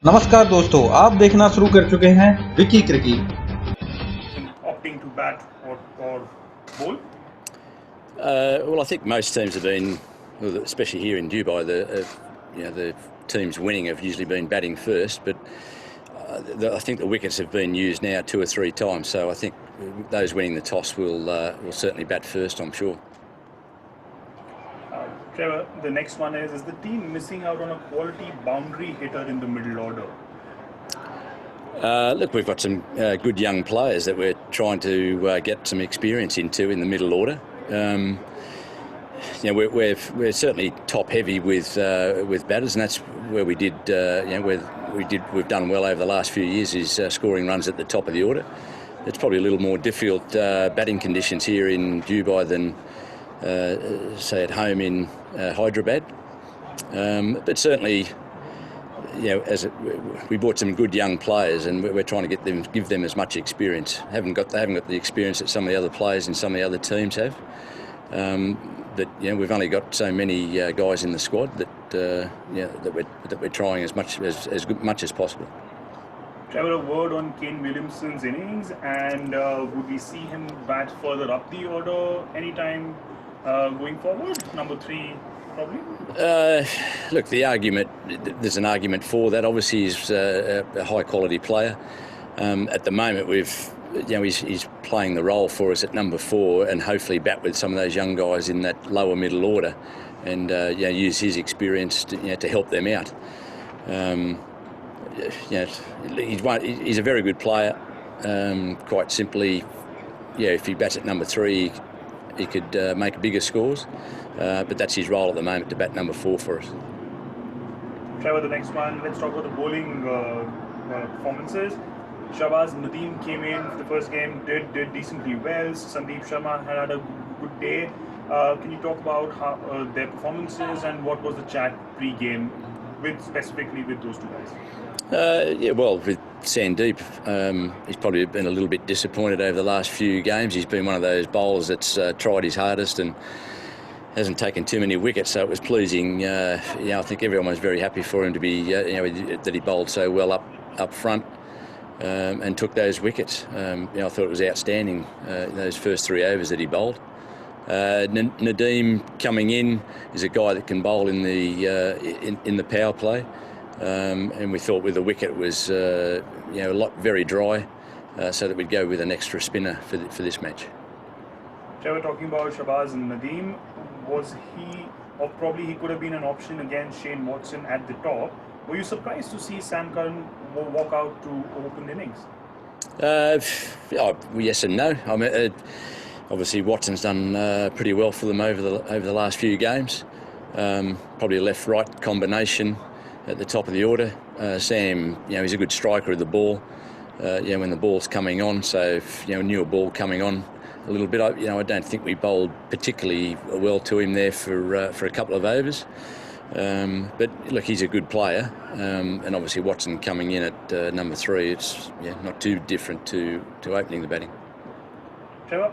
नमस्कार दोस्तों, आप देखना शुरू कर चुके हैं Vicky cricket. Opting to bat or bowl? Well, I think most teams have been, especially here in Dubai, the teams winning have usually been batting first. But I think the wickets have been used now 2 or 3 times. So I think those winning the toss will certainly bat first, I'm sure. Trevor, the next one is the team missing out on a quality boundary hitter in the middle order? Look, we've got some good young players that we're trying to get some experience into in the middle order. We're certainly top heavy with batters, and that's where we did. We've done well over the last few years is scoring runs at the top of the order. It's probably a little more difficult batting conditions here in Dubai than say at home in Hyderabad, but certainly. We bought some good young players, and we're trying to give them as much experience. They haven't got the experience that some of the other players in some of the other teams have. But we've only got so many guys in the squad that we're trying as much as possible. Trevor, a word on Kane Williamson's innings, and would we see him bat further up the order anytime going forward? Number 3. Probably. Look, there's an argument for that. Obviously, he's a high-quality player. At the moment, he's playing the role for us at number 4, and hopefully bat with some of those young guys in that lower middle order, and use his experience to help them out. He's a very good player. Quite simply, if he bats at number 3, he could make bigger scores. But that's his role at the moment, to bat number 4 for us. Trevor, the next one, let's talk about the bowling performances. Shahbaz Nadeem came in for the first game, did decently well. Sandeep Sharma had a good day. Can you talk about how their performances and what was the chat pre-game, specifically with those 2 guys? With Sandeep, he's probably been a little bit disappointed over the last few games. He's been one of those bowlers that's tried his hardest and hasn't taken too many wickets, so it was pleasing. I think everyone was very happy for him to be, that he bowled so well up front and took those wickets. I thought it was outstanding, those first 3 overs that he bowled. Nadeem coming in is a guy that can bowl in the power play, and we thought with the wicket it was very dry, so that we'd go with an extra spinner for this match. Trevor, talking about Shahbaz and Nadeem, was he, or probably he could have been an option against Shane Watson at the top. Were you surprised to see Sam Curran walk out to open the innings? Yes and no. I mean, obviously Watson's done pretty well for them over the last few games. Probably a left-right combination at the top of the order. Sam, he's a good striker of the ball. When the ball's coming on, so knew a ball coming on a little bit. I don't think we bowled particularly well to him there for a couple of overs. But look, he's a good player, and obviously Watson coming in at number 3, it's not too different to opening the batting. Trevor,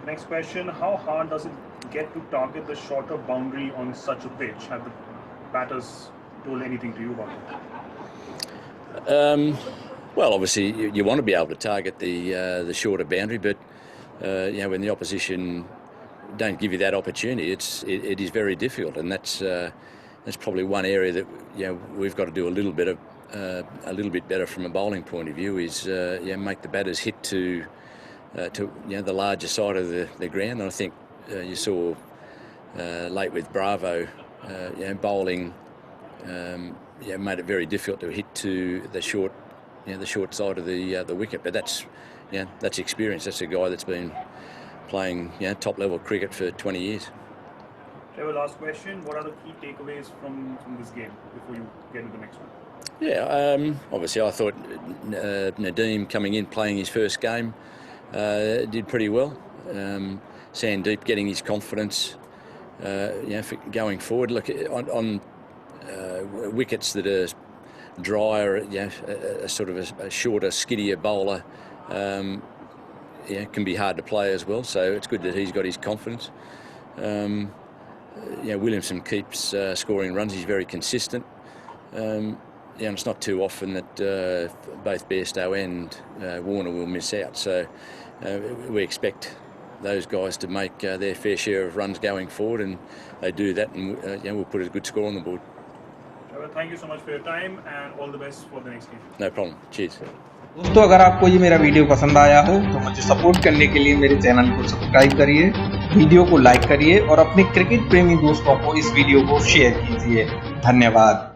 next question: how hard does it get to target the shorter boundary on such a pitch? Have the batters told anything to you about it? Well, obviously you want to be able to target the shorter boundary, but when the opposition don't give you that opportunity, it is very difficult, and that's probably one area that we've got to do a little bit better from a bowling point of view, is make the batters hit to the larger side of the ground. And I think you saw late with Bravo, bowling made it very difficult to hit to the short side of the wicket. But that's experience. That's a guy that's been playing top level cricket for 20 years. Trevor, last question: what are the key takeaways from this game before you get into the next one? Obviously I thought Nadeem coming in, playing his first game, did pretty well. Sandeep getting his confidence, for going forward. Look, on wickets that are drier, a sort of a shorter, skiddier bowler, can be hard to play as well. So it's good that he's got his confidence. Williamson keeps scoring runs. He's very consistent. it's not too often that both Bairstow and Warner will miss out. So we expect those guys to make their fair share of runs going forward, and they do that, and we'll put a good score on the board. Trevor, thank you so much for your time and all the best for the next game. No problem. Cheers. दोस्तों, अगर आपको ये मेरा video पसंद आया हो तो मुझे सपोर्ट करने के लिए मेरे चैनल को सब्सक्राइब करिए, वीडियो को लाइक करिए और अपने क्रिकेट प्रेमी दोस्तों को इस वीडियो को शेयर कीजिए। धन्यवाद।